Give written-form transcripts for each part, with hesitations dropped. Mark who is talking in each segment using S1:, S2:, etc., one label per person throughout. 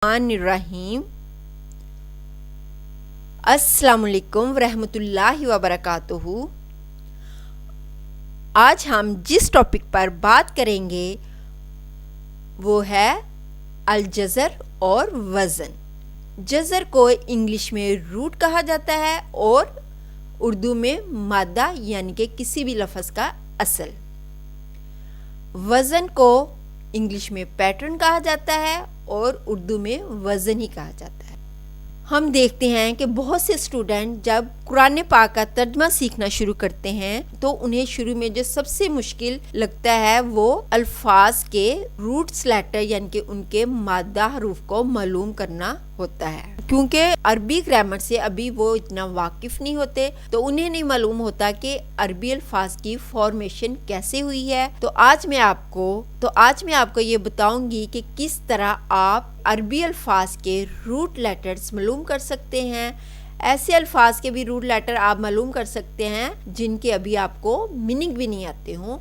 S1: الرحیم السلام علیکم ورحمۃ اللہ وبرکاتہ۔ آج ہم جس ٹاپک پر بات کریں گے وہ ہے الجزر اور وزن۔ جزر کو انگلش میں روٹ کہا جاتا ہے اور اردو میں مادہ یعنی کہ کسی بھی لفظ کا اصل۔ وزن کو انگلش میں پیٹرن کہا جاتا ہے اور اردو میں وزن ہی کہا جاتا ہے۔ ہم دیکھتے ہیں کہ بہت سے اسٹوڈنٹ جب قرآن پاک کا ترجمہ سیکھنا شروع کرتے ہیں تو انہیں شروع میں جو سب سے مشکل لگتا ہے وہ الفاظ کے روٹس لیٹر یعنی کہ ان کے مادہ حروف کو معلوم کرنا ہوتا ہے، کیونکہ عربی گرامر سے ابھی وہ اتنا واقف نہیں ہوتے تو انہیں نہیں معلوم ہوتا کہ عربی الفاظ کی فارمیشن کیسے ہوئی ہے۔ تو آج میں آپ کو یہ بتاؤں گی کہ کس طرح آپ عربی الفاظ کے روٹ لیٹرز معلوم کر سکتے ہیں۔ ایسے الفاظ کے بھی روٹ لیٹر آپ معلوم کر سکتے ہیں جن کے ابھی آپ کو میننگ بھی نہیں آتے ہوں۔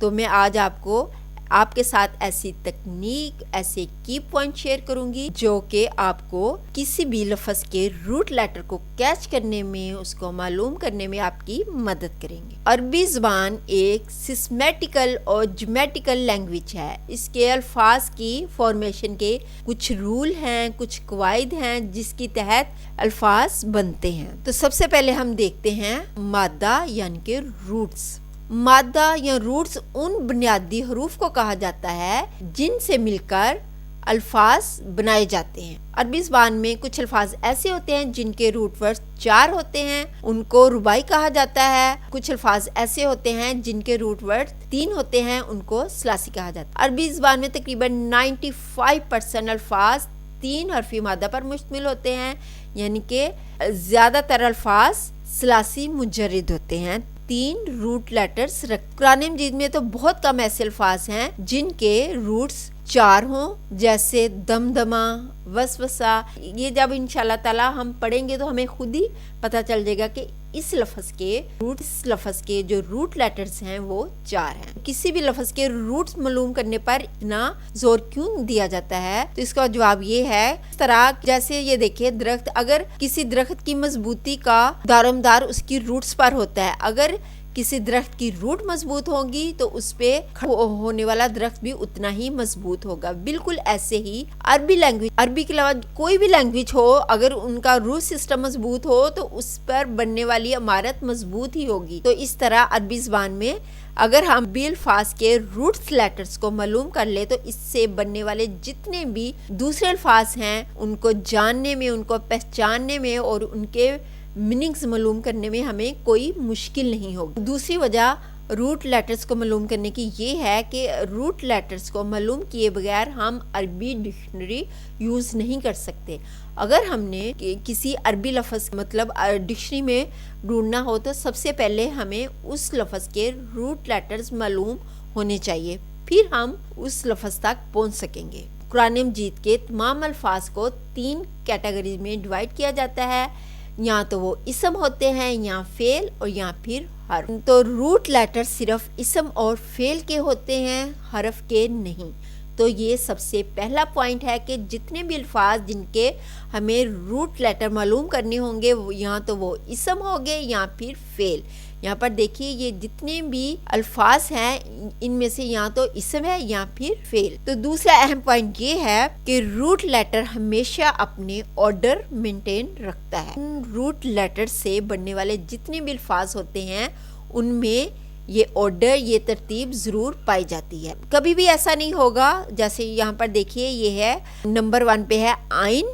S1: تو میں آج آپ کے ساتھ ایسی تکنیک، ایسے کی پوائنٹ شیئر کروں گی جو کہ آپ کو کسی بھی لفظ کے روٹ لیٹر کو کیچ کرنے میں، اس کو معلوم کرنے میں آپ کی مدد کریں گے۔ عربی زبان ایک سسمیٹیکل اور جیومیٹیکل لینگویج ہے۔ اس کے الفاظ کی فارمیشن کے کچھ رول ہیں، کچھ قواعد ہیں جس کے تحت الفاظ بنتے ہیں۔ تو سب سے پہلے ہم دیکھتے ہیں مادہ یعنی کہ روٹس۔ مادہ یا روٹس ان بنیادی حروف کو کہا جاتا ہے جن سے مل کر الفاظ بنائے جاتے ہیں۔ عربی زبان میں کچھ الفاظ ایسے ہوتے ہیں جن کے روٹ ورڈز 4 ہوتے ہیں، ان کو رباعی کہا جاتا ہے۔ کچھ الفاظ ایسے ہوتے ہیں جن کے روٹ ورڈز 3 ہوتے ہیں، ان کو ثلاثی کہا جاتا ہے۔ عربی زبان میں تقریباً 95% الفاظ 3 حرفی مادہ پر مشتمل ہوتے ہیں، یعنی کہ زیادہ تر الفاظ ثلاثی مجرد ہوتے ہیں، 3 روٹ لیٹرز قرآن مجید میں تو بہت کم ایسے الفاظ ہیں جن کے روٹس 4 ہوں، جیسے دمدمہ، وسوسہ۔ یہ جب انشاءاللہ تعالی ہم پڑھیں گے تو ہمیں خود ہی پتہ چل جائے گا کہ اس لفظ کے جو روٹ لیٹرز ہیں وہ 4 ہیں۔ کسی بھی لفظ کے روٹس معلوم کرنے پر اتنا زور کیوں دیا جاتا ہے؟ تو اس کا جواب یہ ہے، اس طرح جیسے یہ دیکھیں درخت، اگر کسی درخت کی مضبوطی کا دارومدار اس کی روٹس پر ہوتا ہے، اگر کسی درخت کی روٹ مضبوط ہوگی تو اس پہ ہونے والا درخت بھی اتنا ہی مضبوط ہوگا۔ بالکل ایسے ہی عربی کے علاوہ کوئی بھی لینگویج ہو، اگر ان کا روٹ سسٹم مضبوط ہو تو اس پر بننے والی عمارت مضبوط ہی ہوگی۔ تو اس طرح عربی زبان میں اگر ہم بھی الفاظ کے روٹس لیٹرز کو معلوم کر لیں تو اس سے بننے والے جتنے بھی دوسرے الفاظ ہیں ان کو جاننے میں، ان کو پہچاننے میں اور ان کے میننگز معلوم کرنے میں ہمیں کوئی مشکل نہیں ہوگی۔ دوسری وجہ روٹ لیٹرز کو معلوم کرنے کی یہ ہے کہ روٹ لیٹرز کو معلوم کیے بغیر ہم عربی ڈکشنری یوز نہیں کر سکتے۔ اگر ہم نے کسی عربی لفظ مطلب ڈکشنری میں ڈھونڈنا ہو تو سب سے پہلے ہمیں اس لفظ کے روٹ لیٹرز معلوم ہونے چاہیے، پھر ہم اس لفظ تک پہنچ سکیں گے۔ قرآن مجید کے تمام الفاظ کو 3 کیٹیگریز میں ڈیوائڈ کیا جاتا ہے، یا تو وہ اسم ہوتے ہیں، یا فعل، اور یا پھر حرف۔ تو روٹ لیٹر صرف اسم اور فعل کے ہوتے ہیں، حرف کے نہیں۔ تو یہ سب سے پہلا پوائنٹ ہے کہ جتنے بھی الفاظ جن کے ہمیں روٹ لیٹر معلوم کرنے ہوں گے یا تو وہ اسم ہوگے یا پھر فعل۔ یہاں پر دیکھیے یہ جتنے بھی الفاظ ہیں ان میں سے یا تو اسم ہے یا پھر فعل۔ تو دوسرا اہم پوائنٹ یہ ہے کہ روٹ لیٹر ہمیشہ اپنے آرڈر مینٹین رکھتا ہے۔ ان روٹ لیٹر سے بننے والے جتنے بھی الفاظ ہوتے ہیں ان میں یہ آرڈر، یہ ترتیب ضرور پائی جاتی ہے۔ کبھی بھی ایسا نہیں ہوگا، جیسے یہاں پر دیکھیے یہ ہے نمبر 1 پہ ہے عین،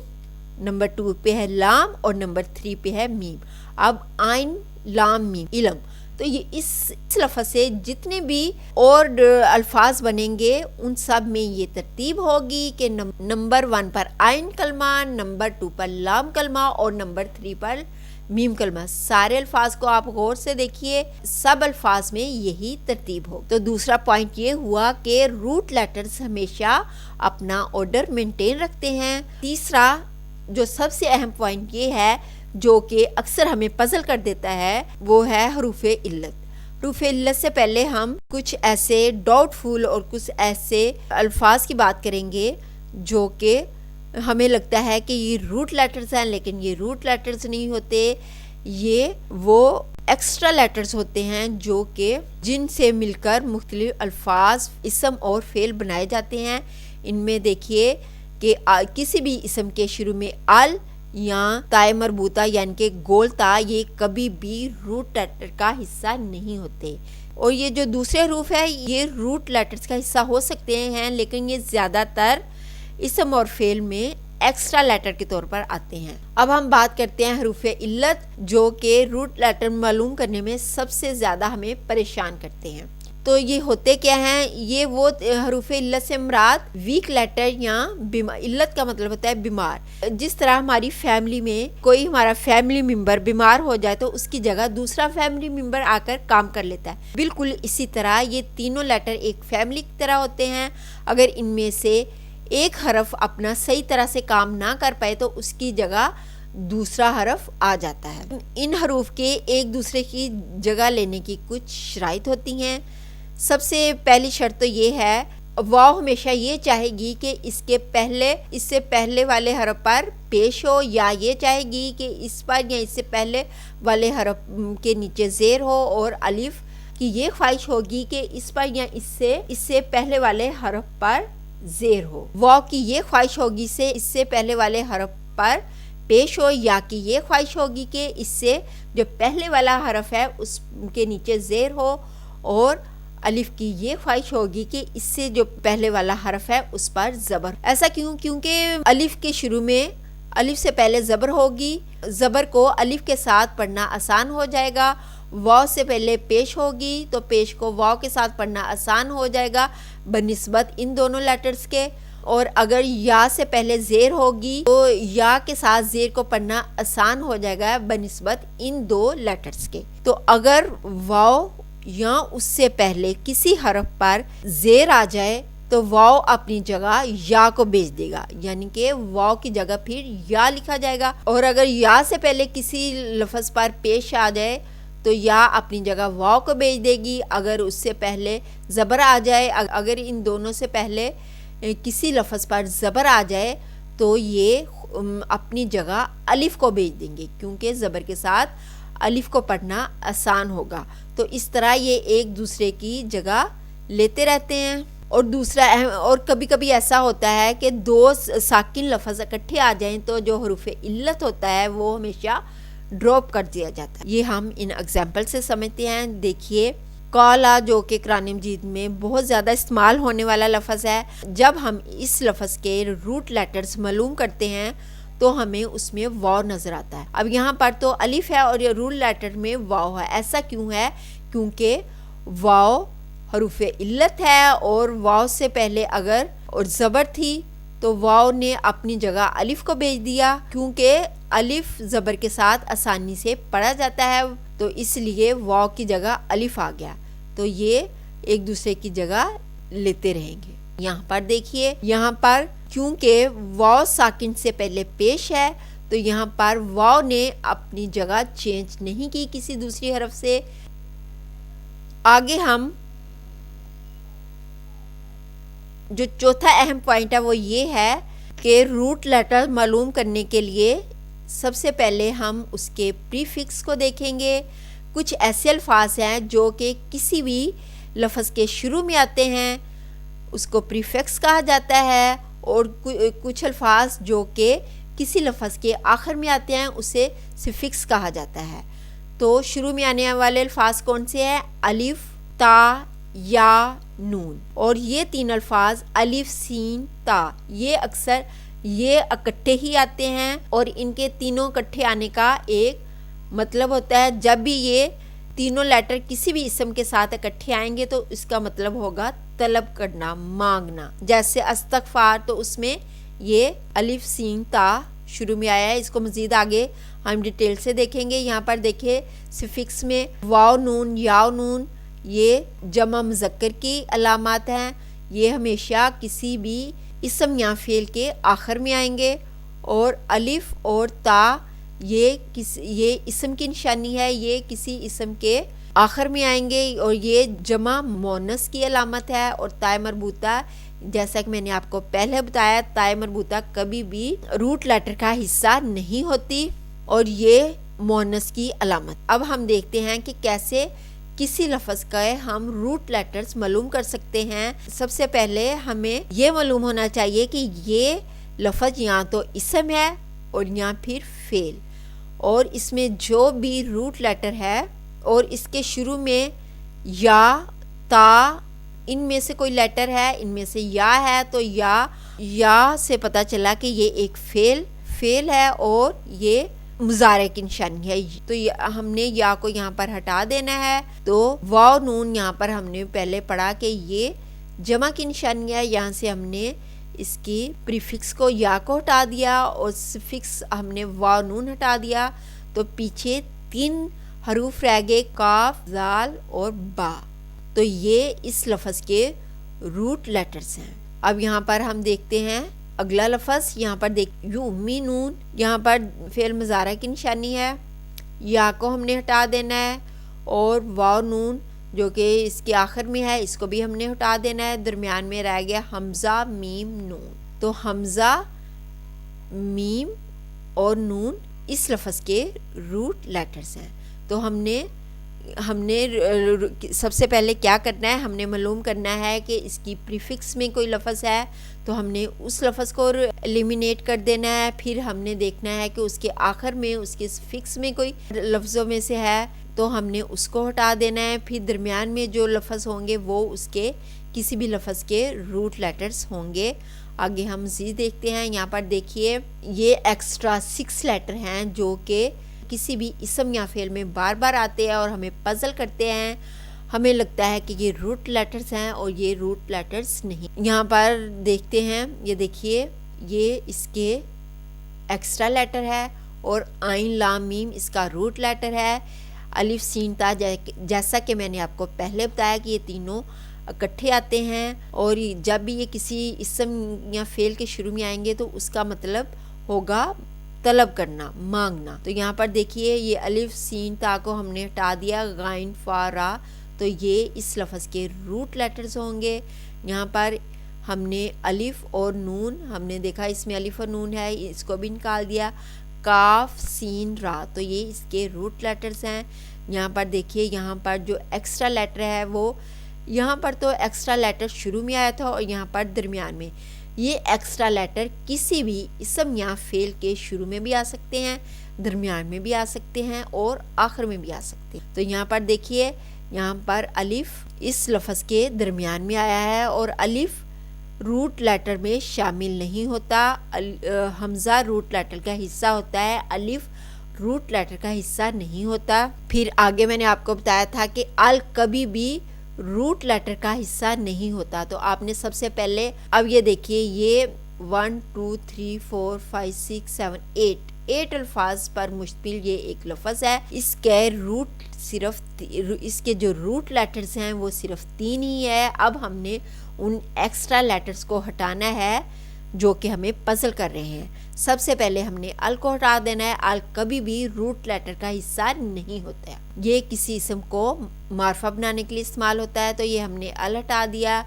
S1: نمبر 2 پہ ہے لام اور نمبر 3 پہ ہے میم۔ اب عین، لام، میم، علم، تو یہ اس لفظ سے جتنے بھی اور الفاظ بنیں گے ان سب میں یہ ترتیب ہوگی کہ نمبر 1 پر عین کلمہ، نمبر 2 پر لام کلمہ اور نمبر 3 پر میم کلمہ۔ سارے الفاظ کو آپ غور سے دیکھیے، سب الفاظ میں یہی ترتیب ہو۔ تو دوسرا پوائنٹ یہ ہوا کہ روٹ لیٹرز ہمیشہ اپنا آرڈر مینٹین رکھتے ہیں۔ تیسرا جو سب سے اہم پوائنٹ یہ ہے جو کہ اکثر ہمیں پزل کر دیتا ہے وہ ہے حروف علت۔ حروف علت سے پہلے ہم کچھ ایسے ڈاؤٹ فل اور کچھ ایسے الفاظ کی بات کریں گے جو کہ ہمیں لگتا ہے کہ یہ روٹ لیٹرز ہیں، لیکن یہ روٹ لیٹرز نہیں ہوتے، یہ وہ ایکسٹرا لیٹرز ہوتے ہیں جو کہ جن سے مل کر مختلف الفاظ، اسم اور فعل بنائے جاتے ہیں۔ ان میں دیکھیے کہ کسی بھی اسم کے شروع میں ال یا تائے مربوطہ یعنی کہ گول تا، یہ کبھی بھی روٹ لیٹر کا حصہ نہیں ہوتے۔ اور یہ جو دوسرے حروف ہے یہ روٹ لیٹرز کا حصہ ہو سکتے ہیں، لیکن یہ زیادہ تر اسم اور فعل میں ایکسٹرا لیٹر کے طور پر آتے ہیں۔ اب ہم بات کرتے ہیں حروف علت، جو کہ روٹ لیٹر معلوم کرنے میں سب سے زیادہ ہمیں پریشان کرتے ہیں۔ تو یہ ہوتے کیا ہیں؟ یہ وہ حروف علت سے مراد ویک لیٹر یا علت کا مطلب ہوتا ہے بیمار۔ جس طرح ہماری فیملی میں کوئی ہمارا فیملی ممبر بیمار ہو جائے تو اس کی جگہ دوسرا فیملی ممبر آ کر کام کر لیتا ہے، بالکل اسی طرح یہ تینوں لیٹر ایک فیملی کی طرح ہوتے ہیں۔ اگر ان میں سے ایک حرف اپنا صحیح طرح سے کام نہ کر پائے تو اس کی جگہ دوسرا حرف آ جاتا ہے۔ ان حروف کے ایک دوسرے کی جگہ لینے کی کچھ شرائط ہوتی ہیں۔ سب سے پہلی شرط تو یہ ہے، واو ہمیشہ یہ چاہے گی کہ اس سے پہلے والے حرف پر پیش ہو، یا یہ چاہے گی کہ اس پر یا اس سے پہلے والے حرف کے نیچے زیر ہو، اور الف کی یہ خواہش ہوگی کہ اس پر یا اس سے پہلے والے حرف پر زیر ہو۔ واو کی یہ خواہش ہوگی سے اس سے پہلے والے حرف پر پیش ہو، یا کی یہ خواہش ہوگی کہ اس سے جو پہلے والا حرف ہے اس کے نیچے زیر ہو، اور الف کی یہ خواہش ہوگی کہ اس سے جو پہلے والا حرف ہے اس پر زبر۔ ایسا کیوں؟ کیونکہ الف کے شروع میں الف سے پہلے زبر ہوگی، زبر کو الف کے ساتھ پڑھنا آسان ہو جائے گا۔ واو سے پہلے پیش ہوگی تو پیش کو واو کے ساتھ پڑھنا آسان ہو جائے گا بنسبت ان دونوں لیٹرز کے۔ اور اگر یا سے پہلے زیر ہوگی تو یا کے ساتھ زیر کو پڑھنا آسان ہو جائے گا بنسبت ان دو لیٹرز کے۔ تو اگر واو یا اس سے پہلے کسی حرف پر زیر آ جائے تو واو اپنی جگہ یا کو بھیج دے گا، یعنی کہ واو کی جگہ پھر یا لکھا جائے گا۔ اور اگر یا سے پہلے کسی لفظ پر پیش آ جائے تو یا اپنی جگہ واو کو بھیج دے گی۔ اگر اس سے پہلے زبر آ جائے، اگر ان دونوں سے پہلے کسی لفظ پر زبر آ جائے تو یہ اپنی جگہ الف کو بھیج دیں گے، کیونکہ زبر کے ساتھ الف کو پڑھنا آسان ہوگا۔ تو اس طرح یہ ایک دوسرے کی جگہ لیتے رہتے ہیں۔ اور دوسرا اور کبھی کبھی ایسا ہوتا ہے کہ دو ساکن لفظ اکٹھے آ جائیں تو جو حروف علت ہوتا ہے وہ ہمیشہ ڈراپ کر دیا جاتا ہے۔ یہ ہم ان ایگزامپل سے سمجھتے ہیں۔ دیکھیے کالا، جو کہ قرآن مجید میں بہت زیادہ استعمال ہونے والا لفظ ہے، جب ہم اس لفظ کے روٹ لیٹرز معلوم کرتے ہیں تو ہمیں اس میں واو نظر آتا ہے۔ اب یہاں پر تو الف ہے اور یہ روٹ لیٹر میں واو ہے۔ ایسا کیوں ہے؟ کیونکہ واو حروف علت ہے، اور واو سے پہلے اگر اور زبر تھی تو واو نے اپنی جگہ الف کو بھیج دیا، کیونکہ الف زبر کے ساتھ آسانی سے پڑھا جاتا ہے، تو اس لیے واو کی جگہ الف آ گیا۔ تو یہ ایک دوسرے کی جگہ لیتے رہیں گے۔ یہاں پر دیکھیے، یہاں پر کیونکہ واو ساکن سے پہلے پیش ہے تو یہاں پر واو نے اپنی جگہ چینج نہیں کی کسی دوسری حرف سے۔ آگے ہم جو چوتھا اہم پوائنٹ ہے وہ یہ ہے کہ روٹ لیٹر معلوم کرنے کے لیے سب سے پہلے ہم اس کے پریفکس کو دیکھیں گے۔ کچھ ایسے الفاظ ہیں جو کہ کسی بھی لفظ کے شروع میں آتے ہیں، اس کو پریفکس کہا جاتا ہے، اور کچھ الفاظ جو کہ کسی لفظ کے آخر میں آتے ہیں اسے سفکس کہا جاتا ہے۔ تو شروع میں آنے والے الفاظ کون سے ہیں؟ الف، تا، یا، نون۔ اور یہ تین الفاظ الف، سین، تا، یہ اکثر یہ اکٹھے ہی آتے ہیں، اور ان کے تینوں اکٹھے آنے کا ایک مطلب ہوتا ہے، جب بھی یہ تینوں لیٹر کسی بھی اسم کے ساتھ اکٹھے آئیں گے تو اس کا مطلب ہوگا طلب کرنا، مانگنا۔ جیسے استغفار، تو اس میں یہ الف، سین، تا شروع میں آیا ہے۔ اس کو مزید آگے ہم ڈیٹیل سے دیکھیں گے۔ یہاں پر دیکھیں سفکس میں واو، نون، یا، نون، یہ جمع مذکر کی علامات ہیں، یہ ہمیشہ کسی بھی اسم یا فعل کے آخر میں آئیں گے۔ اور الف اور تا یہ اسم کی نشانی ہے، یہ کسی اسم کے آخر میں آئیں گے، اور یہ جمع مونس کی علامت ہے۔ اور تا مربوطہ جیسا کہ میں نے آپ کو پہلے بتایا تائے مربوطہ کبھی بھی روٹ لیٹر کا حصہ نہیں ہوتی اور یہ مؤنث کی علامت۔ اب ہم دیکھتے ہیں کہ کیسے کسی لفظ کا ہم روٹ لیٹرز معلوم کر سکتے ہیں۔ سب سے پہلے ہمیں یہ معلوم ہونا چاہیے کہ یہ لفظ یا تو اسم ہے اور یا پھر فعل، اور اس میں جو بھی روٹ لیٹر ہے اور اس کے شروع میں یا تا ان میں سے کوئی لیٹر ہے، ان میں سے یا ہے تو یا سے پتہ چلا کہ یہ ایک فعل ہے اور یہ مضارع کی نشانی ہے، تو ہم نے یا کو یہاں پر ہٹا دینا ہے۔ تو واو نون یہاں پر ہم نے پہلے پڑھا کہ یہ جمع کی نشانی ہے، یہاں سے ہم نے اس کی پریفکس کو یا کو ہٹا دیا اور سفکس ہم نے واو نون ہٹا دیا، تو پیچھے 3 حروف رہ گئے، کاف، زال اور با، تو یہ اس لفظ کے روٹ لیٹرز ہیں۔ اب یہاں پر ہم دیکھتے ہیں اگلا لفظ، یہاں پر یؤمنون، یہاں پر فعل مضارع کی نشانی ہے، یا کو ہم نے ہٹا دینا ہے، اور واو نون جو کہ اس کے آخر میں ہے اس کو بھی ہم نے ہٹا دینا ہے، درمیان میں رہ گیا حمزہ میم نون، تو حمزہ میم اور نون اس لفظ کے روٹ لیٹرز ہیں۔ تو ہم نے سب سے پہلے کیا کرنا ہے، ہم نے معلوم کرنا ہے کہ اس کی پریفکس میں کوئی لفظ ہے تو ہم نے اس لفظ کو ایلیمینیٹ کر دینا ہے، پھر ہم نے دیکھنا ہے کہ اس کے آخر میں اس کے سفکس میں کوئی لفظوں میں سے ہے تو ہم نے اس کو ہٹا دینا ہے، پھر درمیان میں جو لفظ ہوں گے وہ اس کے کسی بھی لفظ کے روٹ لیٹرز ہوں گے۔ آگے ہم مزید دیکھتے ہیں، یہاں پر دیکھیے یہ ایکسٹرا 6 لیٹر ہیں جو کہ کسی بھی اسم یا فعل میں بار بار آتے ہیں اور ہمیں پزل کرتے ہیں، ہمیں لگتا ہے کہ یہ روٹ لیٹرز ہیں اور یہ روٹ لیٹرز نہیں۔ یہاں پر دیکھتے ہیں، یہ دیکھیے یہ اس کے ایکسٹرا لیٹر ہے اور عین لام میم اس کا روٹ لیٹر ہے، الف سین تا جیسا کہ میں نے آپ کو پہلے بتایا کہ یہ تینوں اکٹھے آتے ہیں، اور جب بھی یہ کسی اسم یا فعل کے شروع میں آئیں گے تو اس کا مطلب ہوگا طلب کرنا، مانگنا۔ تو یہاں پر دیکھیے یہ الف سین تا کو ہم نے ہٹا دیا، غین فا را، تو یہ اس لفظ کے روٹ لیٹرز ہوں گے۔ یہاں پر ہم نے الف اور نون، ہم نے دیکھا اس میں الف اور نون ہے، اس کو بھی نکال دیا، کاف سین را، تو یہ اس کے روٹ لیٹرز ہیں۔ یہاں پر دیکھیے یہاں پر جو ایکسٹرا لیٹر ہے وہ، یہاں پر تو ایکسٹرا لیٹر شروع میں آیا تھا اور یہاں پر درمیان میں، یہ ایکسٹرا لیٹر کسی بھی اسم یا فعل کے شروع میں بھی آ سکتے ہیں، درمیان میں بھی آ سکتے ہیں اور آخر میں بھی آ سکتے ہیں۔ تو یہاں پر دیکھیے یہاں پر الف اس لفظ کے درمیان میں آیا ہے اور الف روٹ لیٹر میں شامل نہیں ہوتا، حمزہ روٹ لیٹر کا حصہ ہوتا ہے، الف روٹ لیٹر کا حصہ نہیں ہوتا۔ پھر آگے میں نے آپ کو بتایا تھا کہ ال کبھی بھی روٹ لیٹر کا حصہ نہیں ہوتا، تو آپ نے سب سے پہلے اب یہ دیکھیے یہ 1 2 3 4 5 6 7 8 الفاظ پر مشتمل یہ ایک لفظ ہے، اس کے جو روٹ لیٹرز ہیں وہ صرف 3 ہی ہے۔ اب ہم نے ان ایکسٹرا لیٹرز کو ہٹانا ہے جو کہ ہمیں پزل کر رہے ہیں۔ سب سے پہلے ہم نے ال کو ہٹا دینا ہے، ال کبھی بھی روٹ لیٹر کا حصہ نہیں ہوتا ہے، یہ کسی اسم کو معرفہ بنانے کے لیے استعمال ہوتا ہے، تو یہ ہم نے ال ہٹا دیا۔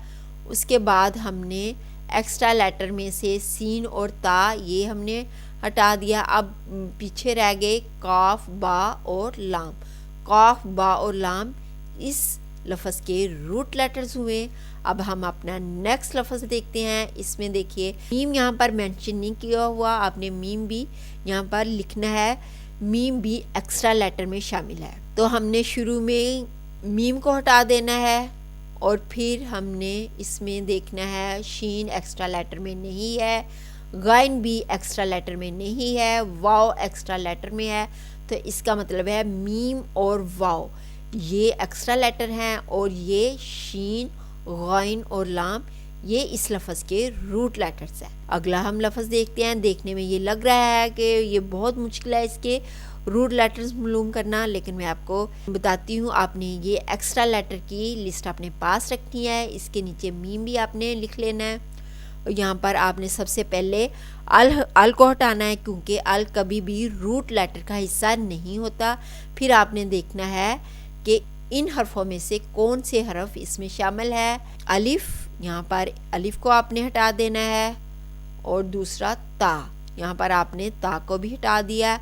S1: اس کے بعد ہم نے ایکسٹرا لیٹر میں سے سین اور تا یہ ہم نے ہٹا دیا، اب پیچھے رہ گئے کاف با اور لام، کاف با اور لام اس لفظ کے روٹ لیٹرز ہوئے۔ اب ہم اپنا نیکسٹ لفظ دیکھتے ہیں، اس میں دیکھیے میم یہاں پر مینشن نہیں کیا ہوا، آپ نے میم بھی یہاں پر لکھنا ہے، میم بھی ایکسٹرا لیٹر میں شامل ہے، تو ہم نے شروع میں میم کو ہٹا دینا ہے اور پھر ہم نے اس میں دیکھنا ہے شین ایکسٹرا لیٹر میں نہیں ہے، غین بھی ایکسٹرا لیٹر میں نہیں ہے، واو ایکسٹرا لیٹر میں ہے، تو اس کا مطلب ہے میم اور واو یہ ایکسٹرا لیٹر ہیں اور یہ شین غین اور لام یہ اس لفظ کے روٹ لیٹرز ہیں۔ اگلا ہم لفظ دیکھتے ہیں، دیکھنے میں یہ لگ رہا ہے کہ یہ بہت مشکل ہے اس کے روٹ لیٹرز معلوم کرنا، لیکن میں آپ کو بتاتی ہوں، آپ نے یہ ایکسٹرا لیٹر کی لسٹ اپنے پاس رکھنی ہے، اس کے نیچے میم بھی آپ نے لکھ لینا ہے، اور یہاں پر آپ نے سب سے پہلے ال کو ہٹانا ہے کیونکہ ال کبھی بھی روٹ لیٹر کا حصہ نہیں ہوتا، پھر آپ نے دیکھنا ہے کہ ان حرفوں میں سے کون سے حرف اس میں شامل ہے؟ الف، یہاں پر الف کو آپ نے ہٹا دینا ہے، اور دوسرا تا، یہاں پر آپ نے تا کو بھی ہٹا دیا،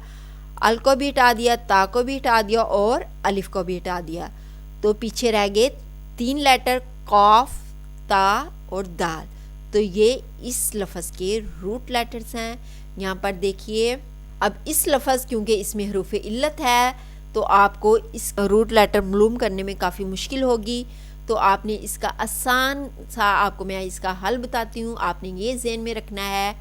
S1: ال کو بھی ہٹا دیا، تا کو بھی ہٹا دیا اور الف کو بھی ہٹا دیا، تو پیچھے رہ گئے 3 لیٹر قاف، تا اور دال۔ تو یہ اس لفظ کے روٹ لیٹرز ہیں۔ یہاں پر دیکھیے، اب اس لفظ کیونکہ اس میں حروف علت ہے تو آپ کو اس روٹ لیٹر معلوم کرنے میں کافی مشکل ہوگی، تو آپ نے اس کا آسان سا، آپ کو میں اس کا حل بتاتی ہوں۔ آپ نے یہ ذہن میں رکھنا ہے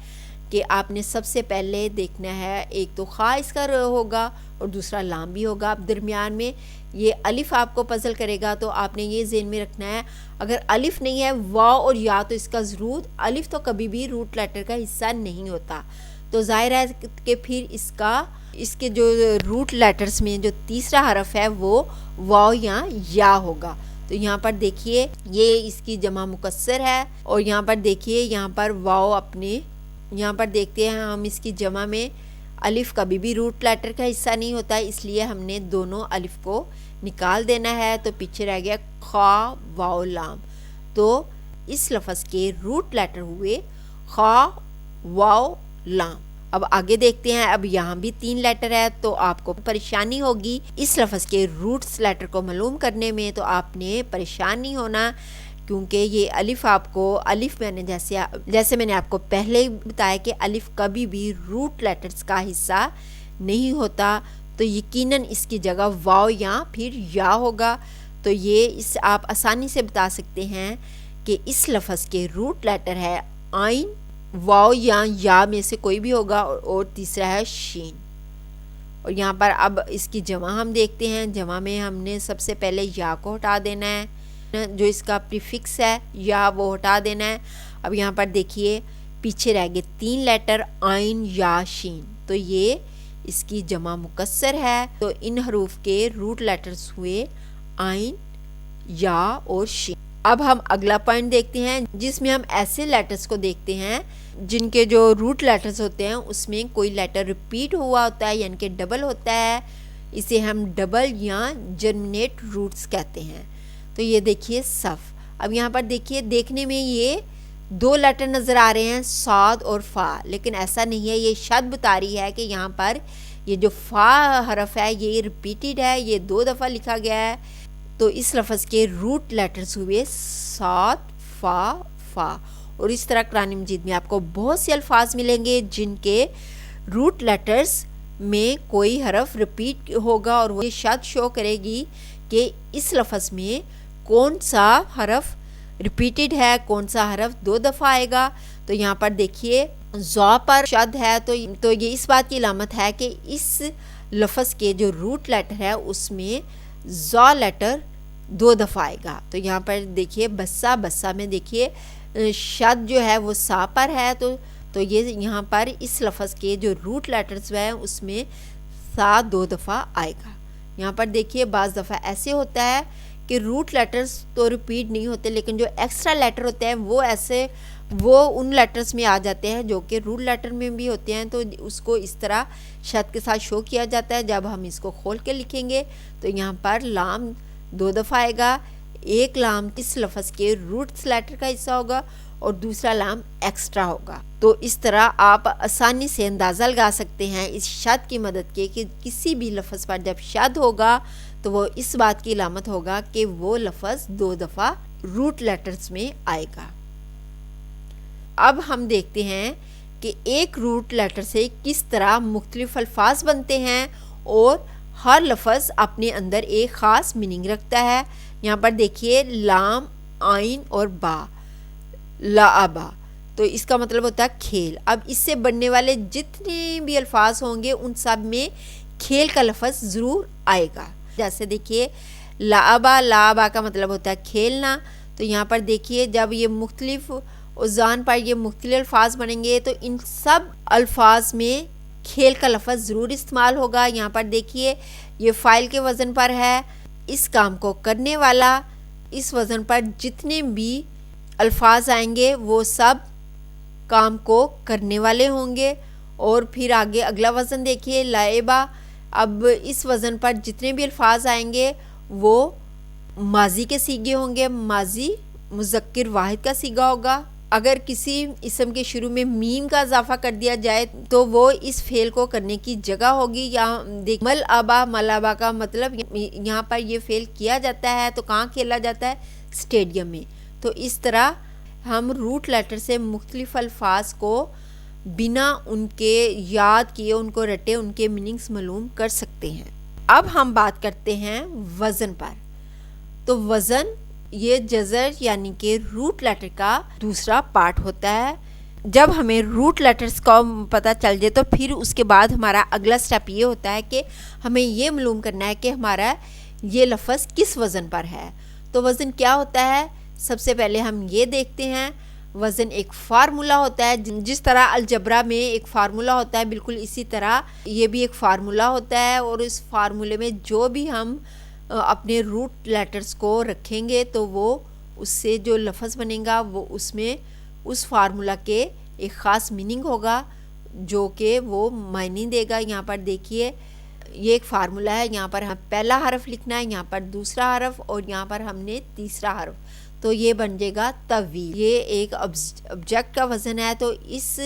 S1: کہ آپ نے سب سے پہلے دیکھنا ہے، ایک تو خا اس کا ہوگا اور دوسرا لام بھی ہوگا، اب درمیان میں یہ الف آپ کو پزل کرے گا، تو آپ نے یہ ذہن میں رکھنا ہے اگر الف نہیں ہے واو اور یا تو اس کا ضرور، الف تو کبھی بھی روٹ لیٹر کا حصہ نہیں ہوتا، تو ظاہر ہے کہ پھر اس کے جو روٹ لیٹرز میں جو تیسرا حرف ہے وہ واو یا ہوگا۔ تو یہاں پر دیکھیے یہ اس کی جمع مکسر ہے، اور یہاں پر دیکھیے یہاں پر واو اپنے، یہاں پر دیکھتے ہیں ہم اس کی جمع میں الف کبھی بھی روٹ لیٹر کا حصہ نہیں ہوتا، اس لیے ہم نے دونوں الف کو نکال دینا ہے، تو پیچھے رہ گیا خا واو لام۔ تو اس لفظ کے روٹ لیٹر ہوئے خا واو لام۔ اب آگے دیکھتے ہیں، اب یہاں بھی 3 لیٹر ہے تو آپ کو پریشانی ہوگی اس لفظ کے روٹس لیٹر کو معلوم کرنے میں، تو آپ نے پریشان نہیں ہونا، کیونکہ یہ الف آپ کو، الف میں نے جیسے میں نے آپ کو پہلے ہی بتایا کہ الف کبھی بھی روٹ لیٹرز کا حصہ نہیں ہوتا، تو یقیناً اس کی جگہ واو یا پھر یا ہوگا۔ تو یہ اس آپ آسانی سے بتا سکتے ہیں کہ اس لفظ کے روٹ لیٹر ہے آئین، واو یا میں سے کوئی بھی ہوگا، اور تیسرا ہے شین۔ اور یہاں پر اب اس کی جمع ہم دیکھتے ہیں، جمع میں ہم نے سب سے پہلے یا کو ہٹا دینا ہے، جو اس کا پریفکس ہے یا وہ ہٹا دینا ہے۔ اب یہاں پر دیکھیے پیچھے رہ گئے 3 لیٹر آئین یا شین، تو یہ اس کی جمع مکسر ہے، تو ان حروف کے روٹ لیٹرز ہوئے آئین، یا اور شین۔ اب ہم اگلا پوائنٹ دیکھتے ہیں جس میں ہم ایسے لیٹرز کو دیکھتے ہیں جن کے جو روٹ لیٹرز ہوتے ہیں اس میں کوئی لیٹر ریپیٹ ہوا ہوتا ہے، یعنی کہ ڈبل ہوتا ہے، اسے ہم ڈبل یا جرمنیٹ روٹس کہتے ہیں۔ تو یہ دیکھیے صف، اب یہاں پر دیکھیے دیکھنے میں یہ 2 لیٹر نظر آ رہے ہیں، صاد اور فا، لیکن ایسا نہیں ہے، یہ شد بتا رہی ہے کہ یہاں پر یہ جو فا حرف ہے یہ ریپیٹیڈ ہے، یہ 2 دفعہ لکھا گیا ہے، تو اس لفظ کے روٹ لیٹرز ہوئے صاد، فا۔ اور اس طرح قرآن مجید میں آپ کو بہت سے الفاظ ملیں گے جن کے روٹ لیٹرز میں کوئی حرف ریپیٹ ہوگا، اور وہ شد شو کرے گی کہ اس لفظ میں کون سا حرف ریپیٹڈ ہے، کون سا حرف 2 دفعہ آئے گا۔ تو یہاں پر دیکھیے زا پر شد ہے، تو یہ اس بات کی علامت ہے کہ اس لفظ کے جو روٹ لیٹر ہے اس میں زا لیٹر 2 دفعہ آئے گا۔ تو یہاں پر دیکھیے بسا میں دیکھیے شد جو ہے وہ سا پر ہے، تو یہ یہاں پر اس لفظ کے جو روٹ لیٹرز ہیں اس میں سا 2 دفعہ آئے گا۔ یہاں پر دیکھیے بعض دفعہ ایسے ہوتا ہے کہ روٹ لیٹرز تو ریپیٹ نہیں ہوتے، لیکن جو ایکسٹرا لیٹر ہوتے ہیں وہ ان لیٹرز میں آ جاتے ہیں جو کہ روٹ لیٹر میں بھی ہوتے ہیں، تو اس کو اس طرح شد کے ساتھ شو کیا جاتا ہے۔ جب ہم اس کو کھول کے لکھیں گے تو یہاں پر لام 2 دفعہ آئے گا، ایک لام اس لفظ کے روٹس لیٹر کا حصہ ہوگا اور دوسرا لام ایکسٹرا ہوگا۔ تو اس طرح آپ آسانی سے اندازہ لگا سکتے ہیں اس شد کی مدد کے کہ کسی بھی لفظ پر جب شد ہوگا تو وہ اس بات کی علامت ہوگا کہ وہ لفظ 2 دفعہ روٹ لیٹرز میں آئے گا۔ اب ہم دیکھتے ہیں کہ ایک روٹ لیٹر سے کس طرح مختلف الفاظ بنتے ہیں اور ہر لفظ اپنے اندر ایک خاص میننگ رکھتا ہے۔ یہاں پر دیکھیے لام، آئین اور با، لعبا، تو اس کا مطلب ہوتا ہے کھیل۔ اب اس سے بننے والے جتنے بھی الفاظ ہوں گے ان سب میں کھیل کا لفظ ضرور آئے گا۔ جیسے دیکھیے لعبا کا مطلب ہوتا ہے کھیلنا، تو یہاں پر دیکھیے جب یہ مختلف اوزان پر یہ مختلف الفاظ بنیں گے تو ان سب الفاظ میں کھیل کا لفظ ضرور استعمال ہوگا۔ یہاں پر دیکھیے یہ فاعل کے وزن پر ہے، اس کام کو کرنے والا، اس وزن پر جتنے بھی الفاظ آئیں گے وہ سب کام کو کرنے والے ہوں گے۔ اور پھر آگے اگلا وزن دیکھیے لائبہ، اب اس وزن پر جتنے بھی الفاظ آئیں گے وہ ماضی کے سیغے ہوں گے، ماضی مذکر واحد کا سیغہ ہوگا. اگر کسی اسم کے شروع میں میم کا اضافہ کر دیا جائے تو وہ اس فعل کو کرنے کی جگہ ہوگی. یا دیکھ ملعبہ کا مطلب یہاں پر یہ فعل کیا جاتا ہے تو کہاں کھیلا جاتا ہے؟ اسٹیڈیم میں. تو اس طرح ہم روٹ لیٹر سے مختلف الفاظ کو بنا ان کے یاد کیے، ان کو رٹے، ان کے میننگز معلوم کر سکتے ہیں. اب ہم بات کرتے ہیں وزن پر. تو وزن یہ جزر یعنی کہ روٹ لیٹر کا دوسرا پارٹ ہوتا ہے. جب ہمیں روٹ لیٹرز کا پتہ چل جائے تو پھر اس کے بعد ہمارا اگلا سٹیپ یہ ہوتا ہے کہ ہمیں یہ معلوم کرنا ہے کہ ہمارا یہ لفظ کس وزن پر ہے. تو وزن کیا ہوتا ہے؟ سب سے پہلے ہم یہ دیکھتے ہیں وزن ایک فارمولہ ہوتا ہے. جس طرح الجبرا میں ایک فارمولہ ہوتا ہے بالکل اسی طرح یہ بھی ایک فارمولہ ہوتا ہے. اور اس فارمولے میں جو بھی ہم اپنے روٹ لیٹرز کو رکھیں گے تو وہ اس سے جو لفظ بنے گا وہ اس میں اس فارمولہ کے ایک خاص میننگ ہوگا جو کہ وہ معنی دے گا. یہاں پر دیکھیے یہ ایک فارمولہ ہے. یہاں پر ہم پہلا حرف لکھنا ہے، یہاں پر دوسرا حرف اور یہاں پر ہم نے تیسرا حرف. تو یہ بن جائے گا طویل. یہ ایک آبجیکٹ کا وزن ہے. تو اس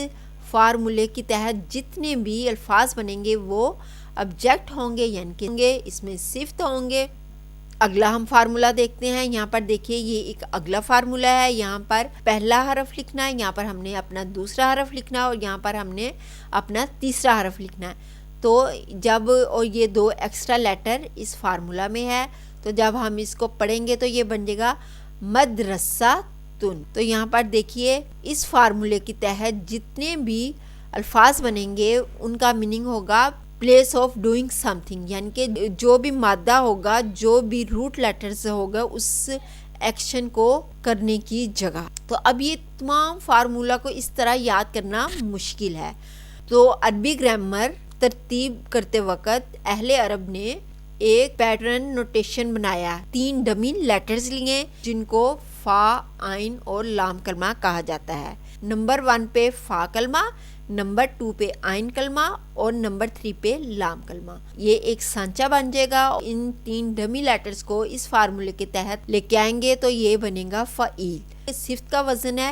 S1: فارمولے کے تحت جتنے بھی الفاظ بنیں گے وہ آبجیکٹ ہوں گے یعنی کہ اس میں صفت ہوں گے. اگلا ہم فارمولہ دیکھتے ہیں. یہاں پر دیکھیے یہ ایک اگلا فارمولہ ہے. یہاں پر پہلا حرف لکھنا ہے، یہاں پر ہم نے اپنا دوسرا حرف لکھنا ہے اور یہاں پر ہم نے اپنا تیسرا حرف لکھنا ہے. تو جب اور یہ دو ایکسٹرا لیٹر اس فارمولہ میں ہے تو جب ہم اس کو پڑھیں گے تو یہ بن جائے گا مدرسہ تن. تو یہاں پر دیکھیے اس فارمولے کے تحت جتنے بھی الفاظ بنیں گے ان کا میننگ ہوگا place of doing some thing, یعنی کہ جو بھی مادہ ہوگا، جو بھی روٹ لیٹرز ہوگا اس ایکشن کو کرنے کی جگہ. تو اب یہ تمام فارمولہ کو اس طرح یاد کرنا مشکل ہے. تو عربی گرامر ترتیب کرتے وقت اہل عرب نے ایک پیٹرن نوٹیشن بنایا. 3 ڈمی لیٹرز لیے جن کو فا، عین اور لام کلمہ کہا جاتا ہے. نمبر 1 پہ فا کلمہ، نمبر 2 پہ عین کلمہ اور نمبر 3 پہ لام کلمہ. یہ ایک سانچہ بن جائے گا. ان 3 ڈمی لیٹرز کو اس فارمولے کے تحت لے کے آئیں گے تو یہ بنے گا فعیل. صفت کا وزن ہے.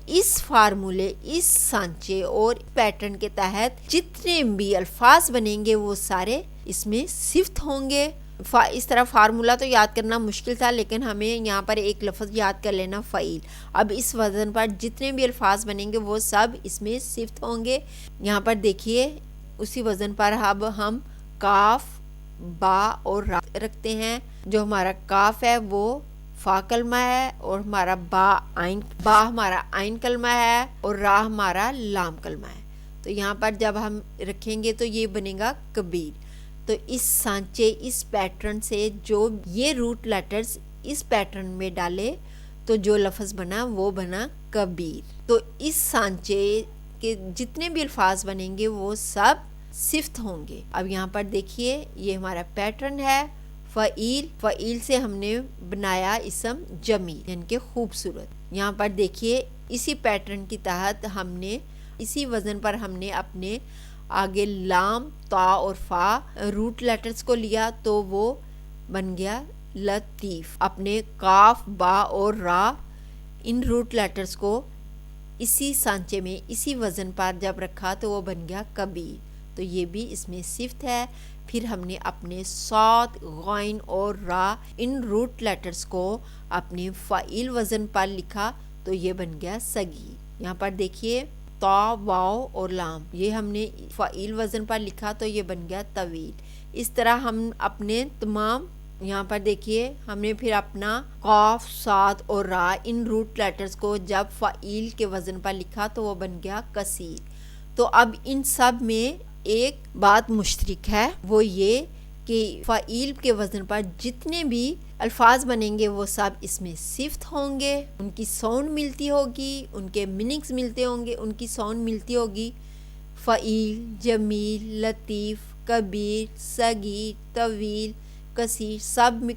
S1: اس فارمولے، اس سانچے اور پیٹرن کے تحت جتنے بھی الفاظ بنیں گے وہ سارے اس میں صفت ہوں گے. اس طرح فارمولہ تو یاد کرنا مشکل تھا لیکن ہمیں یہاں پر ایک لفظ یاد کر لینا فعیل. اب اس وزن پر جتنے بھی الفاظ بنیں گے وہ سب اس میں صفت ہوں گے. یہاں پر دیکھیے اسی وزن پر اب ہم کاف، با اور را رکھتے ہیں. جو ہمارا کاف ہے وہ فا کلمہ ہے اور ہمارا با ہمارا عین کلمہ ہے اور را ہمارا لام کلمہ ہے. تو یہاں پر جب ہم رکھیں گے تو یہ بنے گا کبیر. تو اس سانچے، اس پیٹرن سے جو یہ روٹ لیٹرز اس پیٹرن میں ڈالے تو جو لفظ بنا وہ بنا کبیر. تو اس سانچے کے جتنے بھی الفاظ بنیں گے وہ سب صفت ہوں گے. اب یہاں پر دیکھیے یہ ہمارا پیٹرن ہے فعیل. فعیل سے ہم نے بنایا اسم جمیل یعنی کہ خوبصورت. یہاں پر دیکھیے اسی پیٹرن کے تحت ہم نے اسی وزن پر ہم نے اپنے آگے لام، تا اور فا روٹ لیٹرز کو لیا تو وہ بن گیا لطیف. اپنے کاف، با اور را ان روٹ لیٹرز کو اسی سانچے میں اسی وزن پر جب رکھا تو وہ بن گیا کبیر. تو یہ بھی اس میں صفت ہے. پھر ہم نے اپنے صاد، غین اور را ان روٹ لیٹرز کو اپنے فعیل وزن پر لکھا تو یہ بن گیا صغیر. یہاں پر دیکھیے تا، واو اور لام یہ ہم نے فعیل وزن پر لکھا تو یہ بن گیا طویل. اس طرح ہم اپنے تمام یہاں پر دیکھیے ہم نے پھر اپنا قاف، صاد اور را ان روٹ لیٹرز کو جب فعیل کے وزن پر لکھا تو وہ بن گیا کثیر. تو اب ان سب میں ایک بات مشترک ہے وہ یہ کہ فعیل کے وزن پر جتنے بھی الفاظ بنیں گے وہ سب اس میں صفت ہوں گے. ان کی ساؤنڈ ملتی ہوگی، ان کے میننگز ملتے ہوں گے، ان کی ساؤنڈ ملتی ہوگی. فعیل، جمیل، لطیف، کبیر، صغیر، طویل، کثیر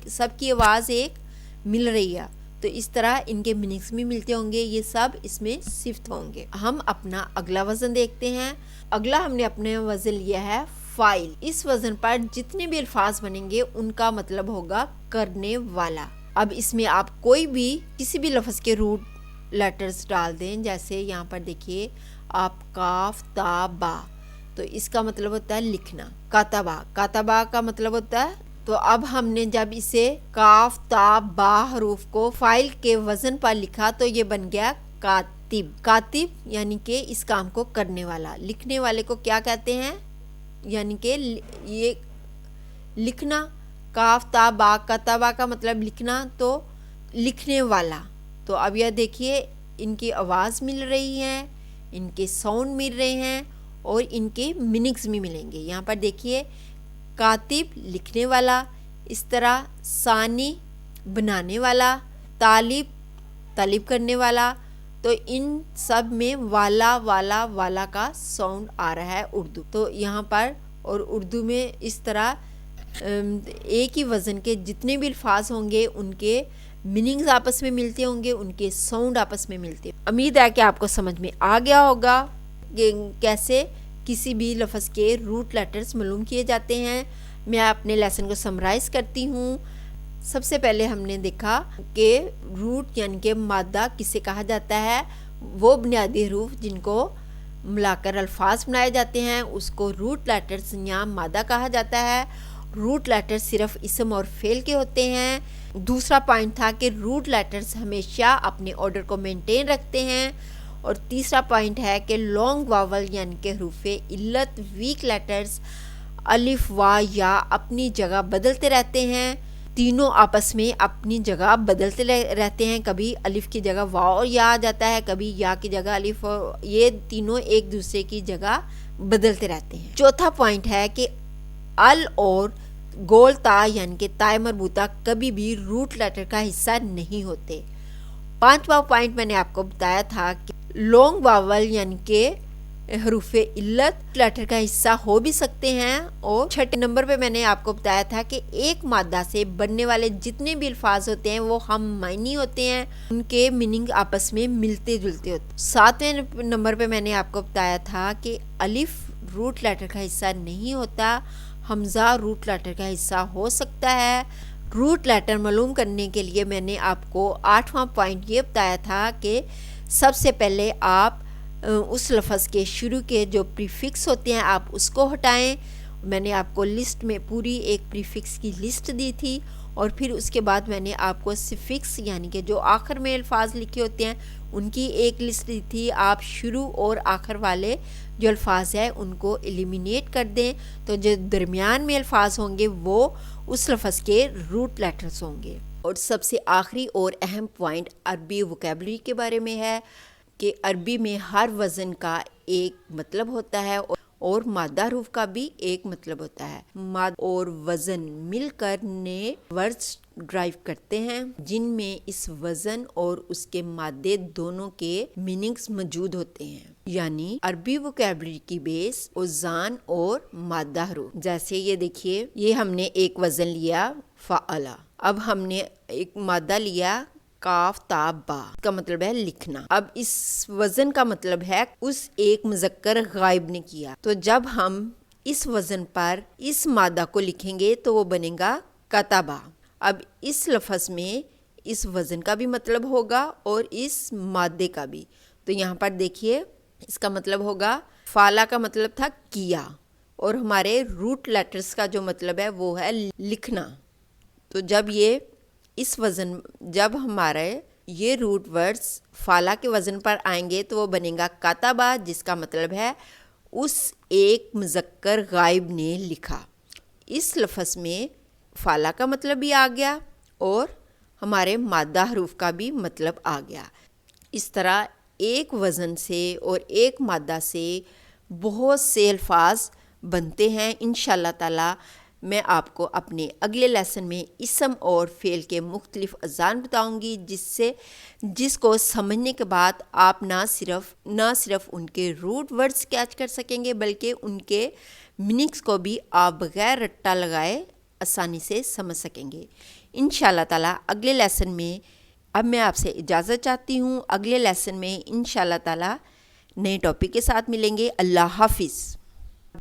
S1: سب کی آواز ایک مل رہی ہے. تو اس طرح ان کے میننگز بھی ملتے ہوں گے. یہ سب اس میں صفت ہوں گے. ہم اپنا اگلا وزن دیکھتے ہیں. اگلا ہم نے اپنے وزن لیا ہے فائل. اس وزن پر جتنے بھی الفاظ بنیں گے ان کا مطلب ہوگا کرنے والا. اب اس میں آپ کوئی بھی کسی بھی لفظ کے روٹ لیٹرز ڈال دیں. جیسے یہاں پر دیکھیے آپ کاف تا با, تو اس کا مطلب ہوتا ہے لکھنا. کاتبا, کاتبا کا مطلب ہوتا ہے. تو اب ہم نے جب اسے کاف تا با حروف کو فائل کے وزن پر لکھا تو یہ بن گیا کاتب. کاتب یعنی کہ اس کام کو کرنے والا. لکھنے والے کو کیا کہتے ہیں, یعنی کہ یہ لکھنا. کاف تا با, کاتبا کا مطلب لکھنا, تو لکھنے والا. تو اب یہ دیکھیے ان کی آواز مل رہی ہے, ان کے ساؤنڈ مل رہے ہیں اور ان کے میننگز بھی ملیں گے. یہاں پر دیکھیے کاتب لکھنے والا, اس طرح ثانی بنانے والا, طالب طالب کرنے والا. تو ان سب میں والا والا والا کا ساؤنڈ آ رہا ہے اردو. تو یہاں پر اور اردو میں اس طرح ایک ہی وزن کے جتنے بھی الفاظ ہوں گے ان کے میننگز آپس میں ملتے ہوں گے, ان کے ساؤنڈ آپس میں ملتے. امید ہے کہ آپ کو سمجھ میں آ گیا ہوگا کہ کیسے کسی بھی لفظ کے روٹ لیٹرز معلوم کیے جاتے ہیں. میں اپنے لیسن کو سمرائز کرتی ہوں. سب سے پہلے ہم نے دیکھا کہ روٹ یعنی کہ مادہ کسے کہا جاتا ہے. وہ بنیادی حروف جن کو ملا کر الفاظ بنائے جاتے ہیں اس کو روٹ لیٹرز یا مادہ کہا جاتا ہے. روٹ لیٹرز صرف اسم اور فعل کے ہوتے ہیں. دوسرا پوائنٹ تھا کہ روٹ لیٹرز ہمیشہ اپنے آرڈر کو مینٹین رکھتے ہیں. اور تیسرا پوائنٹ ہے کہ لانگ واول یعنی کہ حروف علت ویک لیٹرز الف وا یا اپنی جگہ بدلتے رہتے ہیں. تینوں آپس میں اپنی جگہ بدلتے رہتے ہیں. کبھی الف کی جگہ وا اور یا آ جاتا ہے, کبھی یا کی جگہ الف, اور یہ تینوں ایک دوسرے کی جگہ بدلتے رہتے ہیں. چوتھا پوائنٹ ہے کہ ال اور گول تا یعنی کہ تائے مربوطہ کبھی بھی روٹ لیٹر کا حصہ نہیں ہوتے. پانچواں پوائنٹ میں نے آپ کو بتایا تھا کہ لانگ واول یعنی کہ حروف علت لیٹر کا حصہ ہو بھی سکتے ہیں. اور چھٹے نمبر پہ میں نے آپ کو بتایا تھا کہ ایک مادہ سے بننے والے جتنے بھی الفاظ ہوتے ہیں وہ ہم معنی ہوتے ہیں, ان کے میننگ آپس میں ملتے جلتے ہوتے ہیں. ساتویں نمبر پہ میں نے آپ کو بتایا تھا کہ الف روٹ لیٹر کا حصہ نہیں ہوتا, حمزہ روٹ لیٹر کا حصہ ہو سکتا ہے. روٹ لیٹر معلوم کرنے کے لیے میں نے آپ کو آٹھواں پوائنٹ یہ بتایا تھا کہ سب سے پہلے آپ اس لفظ کے شروع کے جو پریفکس ہوتے ہیں آپ اس کو ہٹائیں. میں نے آپ کو لسٹ میں پوری ایک پریفکس کی لسٹ دی تھی, اور پھر اس کے بعد میں نے آپ کو سفکس یعنی کہ جو آخر میں الفاظ لکھے ہوتے ہیں ان کی ایک لسٹ دی تھی. آپ شروع اور آخر والے جو الفاظ ہیں ان کو ایلیمینیٹ کر دیں, تو جو درمیان میں الفاظ ہوں گے وہ اس لفظ کے روٹ لیٹرز ہوں گے. اور سب سے آخری اور اہم پوائنٹ عربی ووکیبلری کے بارے میں ہے کہ عربی میں ہر وزن کا ایک مطلب ہوتا ہے اور مادہ حروف کا بھی ایک مطلب ہوتا ہے. مادہ اور وزن مل کر نئے ورڈز ڈرائیو کرتے ہیں جن میں اس وزن اور اس کے مادے دونوں کے میننگز موجود ہوتے ہیں. یعنی عربی ووکیبلری کی بیس اوزان اور مادہ حروف. جیسے یہ دیکھیے, یہ ہم نے ایک وزن لیا فعلا, اب ہم نے ایک مادہ لیا کاف تا با, کا مطلب ہے لکھنا. اب اس وزن کا مطلب ہے اس ایک مذکر غائب نے کیا. تو جب ہم اس وزن پر اس مادہ کو لکھیں گے تو وہ بنے گا کتبا. اب اس لفظ میں اس وزن کا بھی مطلب ہوگا اور اس مادے کا بھی. تو یہاں پر دیکھیے اس کا مطلب ہوگا, فالا کا مطلب تھا کیا, اور ہمارے روٹ لیٹرز کا جو مطلب ہے وہ ہے لکھنا. تو جب یہ اس وزن جب ہمارے یہ روٹ ورڈز فالا کے وزن پر آئیں گے تو وہ بنے گا کاتبا, جس کا مطلب ہے اس ایک مذکر غائب نے لکھا. اس لفظ میں فالا کا مطلب بھی آ گیا اور ہمارے مادہ حروف کا بھی مطلب آ گیا. اس طرح ایک وزن سے اور ایک مادہ سے بہت سے الفاظ بنتے ہیں. انشاءاللہ تعالی میں آپ کو اپنے اگلے لیسن میں اسم اور فعل کے مختلف اوزان بتاؤں گی, جس کو سمجھنے کے بعد آپ نہ صرف ان کے روٹ ورڈز کیچ کر سکیں گے بلکہ ان کے میننگز کو بھی آپ بغیر رٹا لگائے آسانی سے سمجھ سکیں گے. انشاءاللہ تعالی اگلے لیسن میں اب میں آپ سے اجازت چاہتی ہوں. اگلے لیسن میں انشاءاللہ تعالی نئے ٹاپک کے ساتھ ملیں گے. اللہ حافظ.